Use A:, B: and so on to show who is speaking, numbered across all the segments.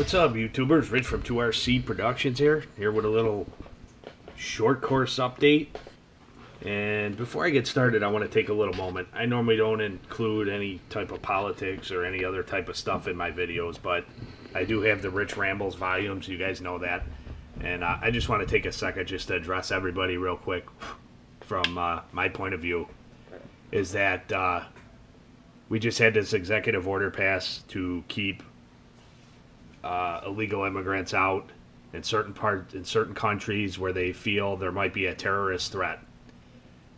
A: What's up, YouTubers? Rich from 2RC Productions here with a little short course update. And before I get started, I want to take a little moment. I normally don't include any type of politics or any other type of stuff in my videos, but I do have the Rich Rambles volumes, you guys know that. And I just want to take a second just to address everybody real quick from my point of view. Is that we just had this executive order passed to keep illegal immigrants out in certain countries where they feel there might be a terrorist threat.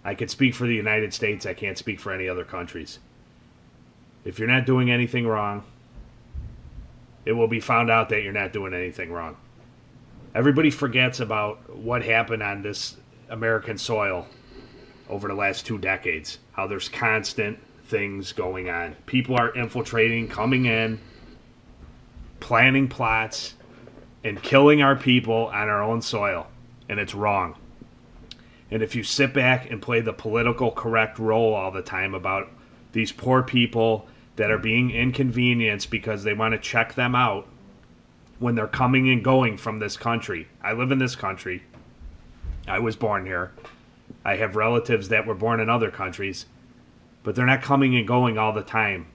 A: I could speak for the United States. I can't speak for any other countries. If you're not doing anything wrong, it will be found out that you're not doing anything wrong. Everybody forgets about what happened on this American soil over the last 2 decades. How there's constant things going on. People are infiltrating, coming in, planning plots, and killing our people on our own soil. And it's wrong. And if you sit back and play the political correct role all the time about these poor people that are being inconvenienced because they want to check them out when they're coming and going from this country. I live in this country. I was born here. I have relatives that were born in other countries. But they're not coming and going all the time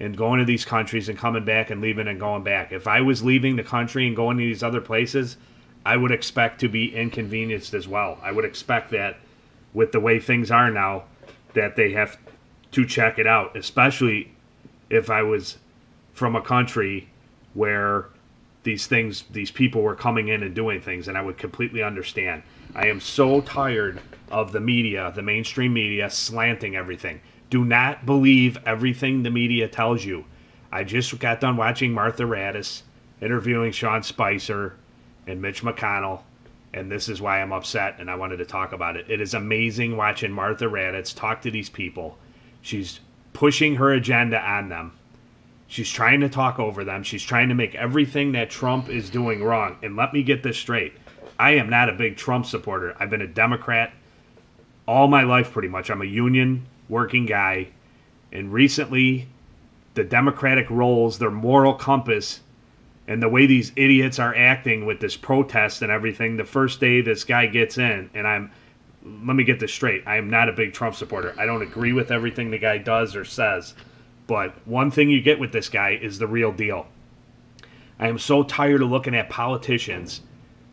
A: and going to these countries and coming back and leaving and going back. If I was leaving the country and going to these other places, I would expect to be inconvenienced as well. I would expect that with the way things are now, that they have to check it out, especially if I was from a country where these people were coming in and doing things, and I would completely understand. I am so tired of the media, the mainstream media, slanting everything. Do not believe everything the media tells you. I just got done watching Martha Raddatz interviewing Sean Spicer and Mitch McConnell, and this is why I'm upset, and I wanted to talk about it. It is amazing watching Martha Raddatz talk to these people. She's pushing her agenda on them. She's trying to talk over them. She's trying to make everything that Trump is doing wrong. And let me get this straight. I am not a big Trump supporter. I've been a Democrat all my life pretty much. I'm a union working guy. And recently, the Democratic roles, their moral compass, and the way these idiots are acting with this protest and everything, the first day this guy gets in, and let me get this straight. I am not a big Trump supporter. I don't agree with everything the guy does or says. But one thing you get with this guy is the real deal. I am so tired of looking at politicians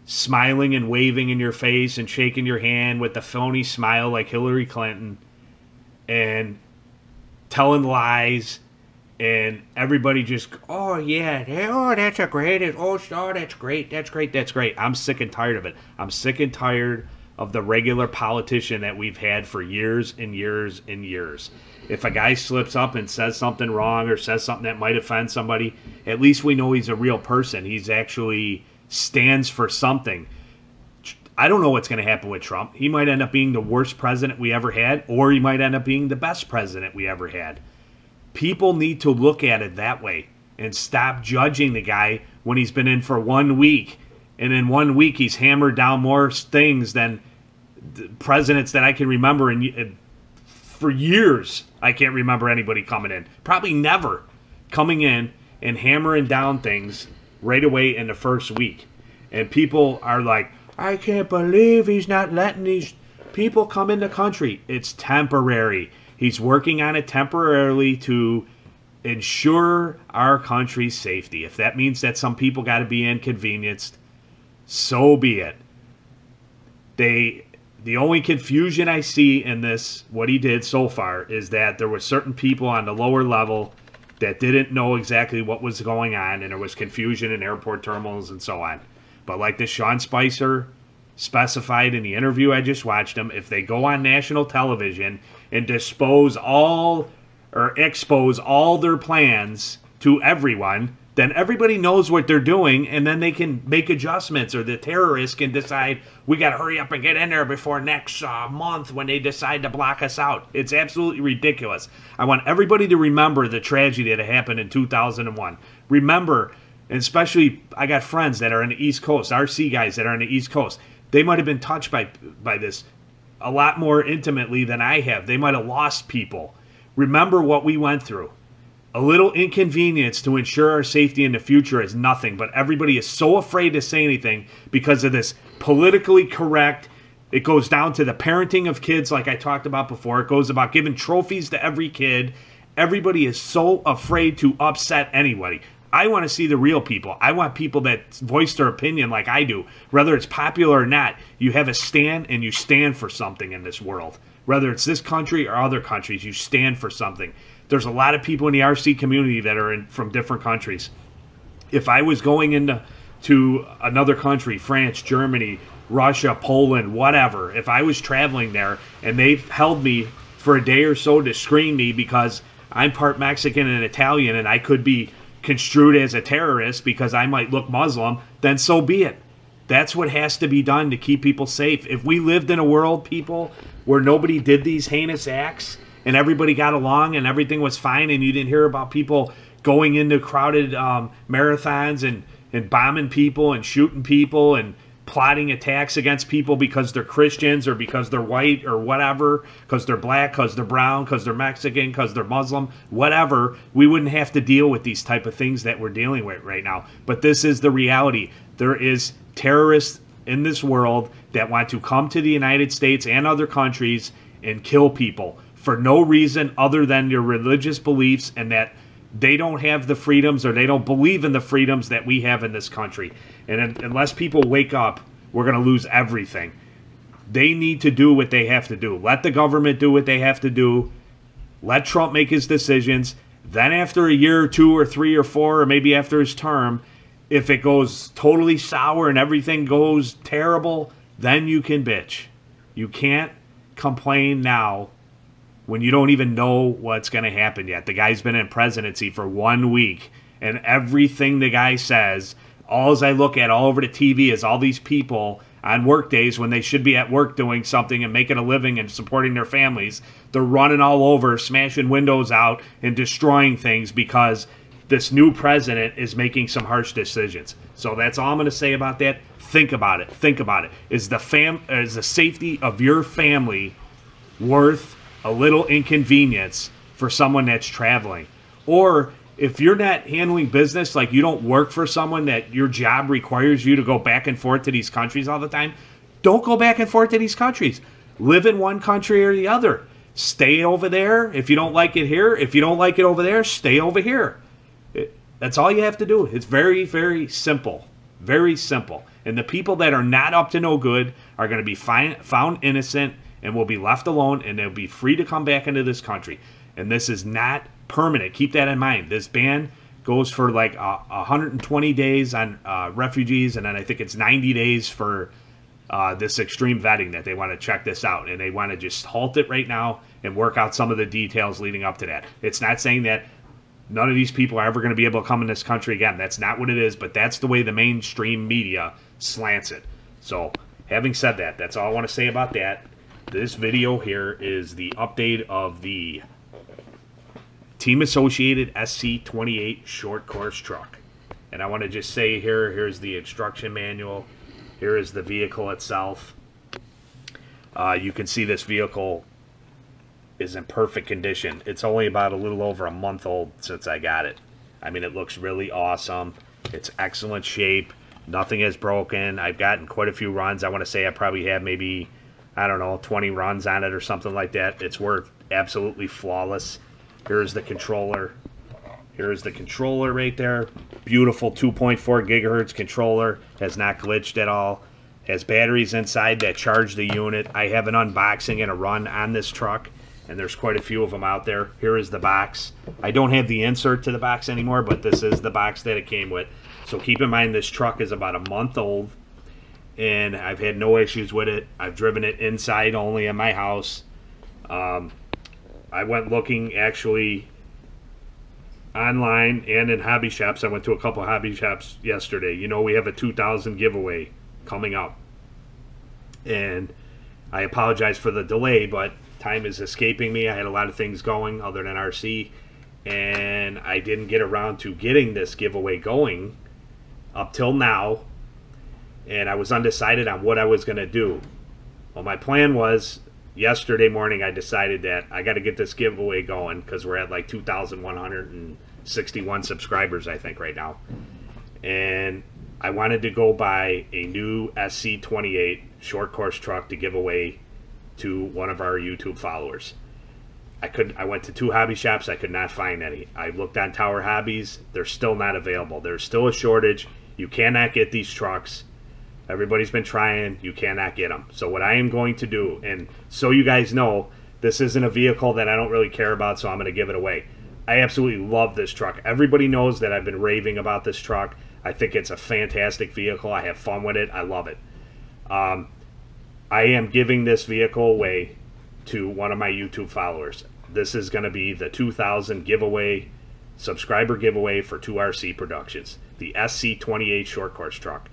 A: smiling and waving in your face and shaking your hand with the phony smile like Hillary Clinton and telling lies, and everybody just, oh yeah, oh that's a great, oh that's great, that's great, that's great. I'm sick and tired of it. I'm sick and tired of the regular politician that we've had for years and years and years. If a guy slips up and says something wrong or says something that might offend somebody, at least we know he's a real person. He's actually stands for something. I don't know what's going to happen with Trump. He might end up being the worst president we ever had, or he might end up being the best president we ever had. People need to look at it that way and stop judging the guy when he's been in for 1 week. And in 1 week, he's hammered down more things than the presidents that I can remember. And for years, I can't remember anybody coming in. Probably never coming in and hammering down things right away in the first week. And people are like, I can't believe he's not letting these people come in the country. It's temporary. He's working on it temporarily to ensure our country's safety. If that means that some people got to be inconvenienced, so be it. The only confusion I see in this, what he did so far, is that there were certain people on the lower level that didn't know exactly what was going on, and there was confusion in airport terminals and so on. But like the Sean Spicer specified in the interview I just watched him, if they go on national television and expose all their plans to everyone, then everybody knows what they're doing, and then they can make adjustments, or the terrorists can decide, we got to hurry up and get in there before next month when they decide to block us out. It's absolutely ridiculous. I want everybody to remember the tragedy that happened in 2001. Remember, and especially I got friends that are on the East Coast, RC guys that are on the East Coast. They might have been touched by this a lot more intimately than I have. They might have lost people. Remember what we went through. A little inconvenience to ensure our safety in the future is nothing, but everybody is so afraid to say anything because of this politically correct. It goes down to the parenting of kids, like I talked about before. It goes about giving trophies to every kid. Everybody is so afraid to upset anybody. I want to see the real people. I want people that voice their opinion like I do. Whether it's popular or not, you have a stand and you stand for something in this world. Whether it's this country or other countries, you stand for something. There's a lot of people in the RC community that are from different countries. If I was going into another country, France, Germany, Russia, Poland, whatever, if I was traveling there and they held me for a day or so to screen me because I'm part Mexican and Italian and I could be construed as a terrorist because I might look Muslim, then so be it. That's what has to be done to keep people safe. If we lived in a world, people, where nobody did these heinous acts and everybody got along and everything was fine and you didn't hear about people going into crowded marathons and bombing people and shooting people and plotting attacks against people because they're Christians or because they're white or whatever, because they're black, because they're brown, because they're Mexican, because they're Muslim, whatever, we wouldn't have to deal with these type of things that we're dealing with right now. But this is the reality. There is terrorists in this world that want to come to the United States and other countries and kill people for no reason other than their religious beliefs and that they don't have the freedoms or they don't believe in the freedoms that we have in this country. And unless people wake up, we're going to lose everything. They need to do what they have to do. Let the government do what they have to do. Let Trump make his decisions. Then after a year or 2 or 3 or 4, or maybe after his term, if it goes totally sour and everything goes terrible, then you can bitch. You can't complain now when you don't even know what's going to happen yet. The guy's been in presidency for 1 week, and everything the guy says, all I look at all over the TV is all these people on work days when they should be at work doing something and making a living and supporting their families. They're running all over, smashing windows out and destroying things because this new president is making some harsh decisions. So that's all I'm going to say about that. Think about it. Think about it. Is the safety of your family worth a little inconvenience for someone that's traveling? Or if you're not handling business, like you don't work for someone that your job requires you to go back and forth to these countries all the time, don't go back and forth to these countries. Live in one country or the other. Stay over there if you don't like it here. If you don't like it over there, stay over here. That's all you have to do. It's very, very simple. Very simple. And the people that are not up to no good are going to be found innocent and will be left alone, and they'll be free to come back into this country. And this is not permanent. Keep that in mind. This ban goes for like 120 days on refugees, and then I think it's 90 days for this extreme vetting that they want to check this out. And they want to just halt it right now and work out some of the details leading up to that. It's not saying that none of these people are ever going to be able to come in this country again. That's not what it is, but that's the way the mainstream media slants it. So having said that, that's all I want to say about that. This video here is the update of the Team Associated SC28 short course truck. And I want to just say here's the instruction manual. Here is the vehicle itself. You can see this vehicle is in perfect condition. It's only about a little over a month old since I got it. I mean, it looks really awesome. It's excellent shape. Nothing is broken. I've gotten quite a few runs. I want to say I probably have maybe, I don't know, 20 runs on it or something like that. It's worked absolutely flawless. Here's the controller. Here's the controller right there. Beautiful 2.4 gigahertz controller. Has not glitched at all. Has batteries inside that charge the unit. I have an unboxing and a run on this truck, and there's quite a few of them out there. Here is the box. I don't have the insert to the box anymore, but this is the box that it came with. So keep in mind this truck is about a month old, and I've had no issues with it. I've driven it inside only in my house. I went looking actually online and in hobby shops. I went to a couple hobby shops yesterday. You know, we have a 2000 giveaway coming up, and I apologize for the delay, but time is escaping me. I had a lot of things going other than RC, and I didn't get around to getting this giveaway going up till now, and I was undecided on what I was going to do. Well, my plan was yesterday morning I decided that I got to get this giveaway going because we're at like 2,161 subscribers, I think, right now. And I wanted to go buy a new SC28 short course truck to give away to one of our YouTube followers. I went to 2 hobby shops. I could not find any. I looked on Tower Hobbies. They're still not available. There's still a shortage. You cannot get these trucks. Everybody's been trying. You cannot get them. So what I am going to do, and so you guys know, this isn't a vehicle that I don't really care about, so I'm going to give it away. I absolutely love this truck. Everybody knows that I've been raving about this truck. I think it's a fantastic vehicle. I have fun with it. I love it. I am giving this vehicle away to one of my YouTube followers. This is going to be the 2000 giveaway, subscriber giveaway for 2RC Productions, the SC28 short course truck.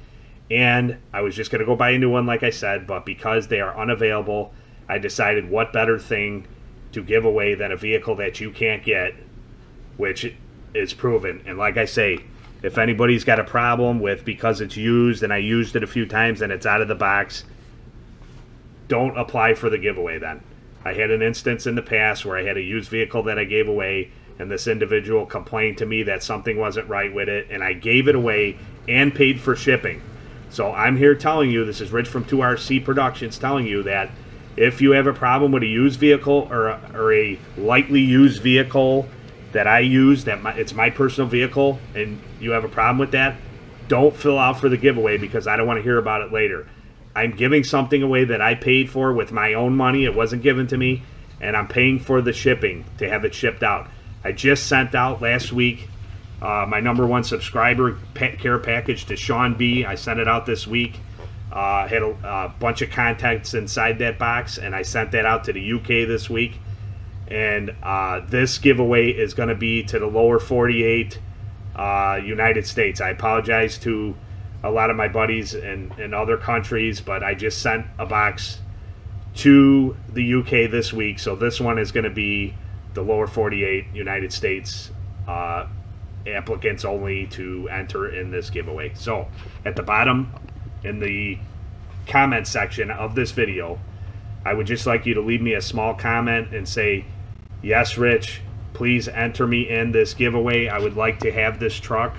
A: And I was just going to go buy a new one, like I said, but because they are unavailable, I decided what better thing to give away than a vehicle that you can't get, which is proven. And like I say, if anybody's got a problem with because it's used and I used it a few times and it's out of the box, don't apply for the giveaway then. I had an instance in the past where I had a used vehicle that I gave away, and this individual complained to me that something wasn't right with it, and I gave it away and paid for shipping. So I'm here telling you, this is Rich from 2RC Productions telling you that if you have a problem with a used vehicle or a lightly used vehicle that I use, it's my personal vehicle, and you have a problem with that, don't fill out for the giveaway because I don't want to hear about it later. I'm giving something away that I paid for with my own money. It wasn't given to me, and I'm paying for the shipping to have it shipped out. I just sent out last week my #1 subscriber care package to Sean B. I sent it out this week. Had a bunch of contacts inside that box, and I sent that out to the UK this week. And this giveaway is going to be to the lower 48 United States. I apologize to a lot of my buddies in other countries, but I just sent a box to the UK this week, so this one is going to be the lower 48 United States applicants only to enter in this giveaway. So at the bottom in the comment section of this video, I would just like you to leave me a small comment and say, yes, Rich, please enter me in this giveaway. I would like to have this truck.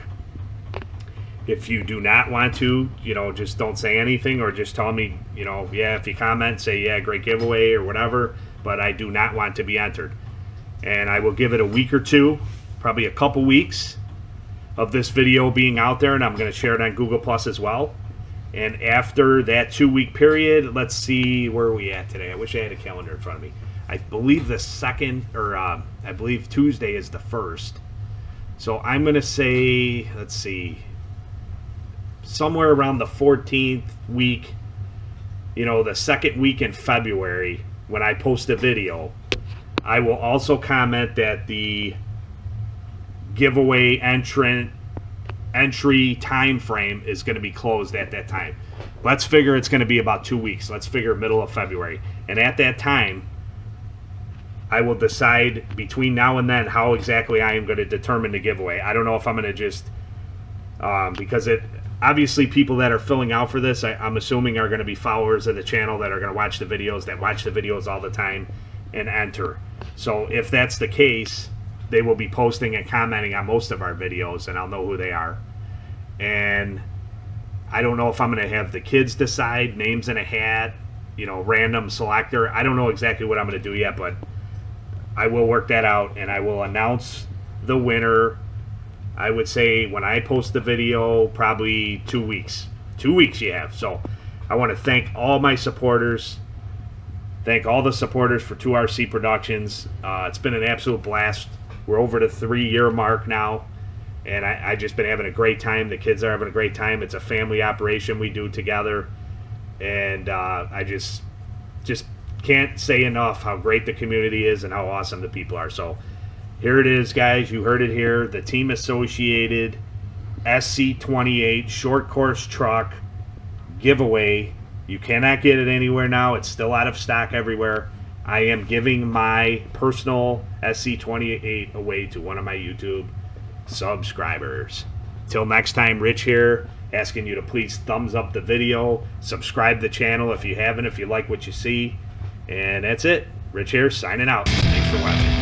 A: If you do not want to, just don't say anything, or just tell me, yeah, if you comment, say, yeah, great giveaway or whatever, but I do not want to be entered. And I will give it a week or two, probably a couple weeks of this video being out there, and I'm going to share it on Google Plus as well. And after that 2-week period, let's see, where are we at today? I wish I had a calendar in front of me. I believe the second, or I believe Tuesday is the 1st. So I'm going to say, let's see, somewhere around the 14th week, the second week in February, when I post a video, I will also comment that the giveaway entry time frame is going to be closed at that time. Let's figure it's going to be about 2 weeks. Let's figure middle of February. And at that time, I will decide between now and then how exactly I am going to determine the giveaway. I don't know if I'm going to just, because obviously people that are filling out for this, I'm assuming are going to be followers of the channel that are going to watch the videos, that watch the videos all the time and enter. So if that's the case, they will be posting and commenting on most of our videos, and I'll know who they are. And I don't know if I'm going to have the kids decide, names in a hat, random selector. I don't know exactly what I'm going to do yet, but I will work that out, and I will announce the winner, I would say, when I post the video, probably 2 weeks. 2 weeks you have. So I want to thank all my supporters. Thank all the supporters for 2RC Productions. It's been an absolute blast. We're over the 3-year mark now, and I just been having a great time. The kids are having a great time. It's a family operation we do together, and I just can't say enough how great the community is and how awesome the people are. So here it is, guys. You heard it here. The Team Associated SC28 short course truck giveaway. You cannot get it anywhere now. It's still out of stock everywhere. I am giving my personal SC28 away to one of my YouTube subscribers. Till next time, Rich here, asking you to please thumbs up the video, subscribe the channel if you haven't, if you like what you see, And that's it. Rich here, signing out. Thanks for watching.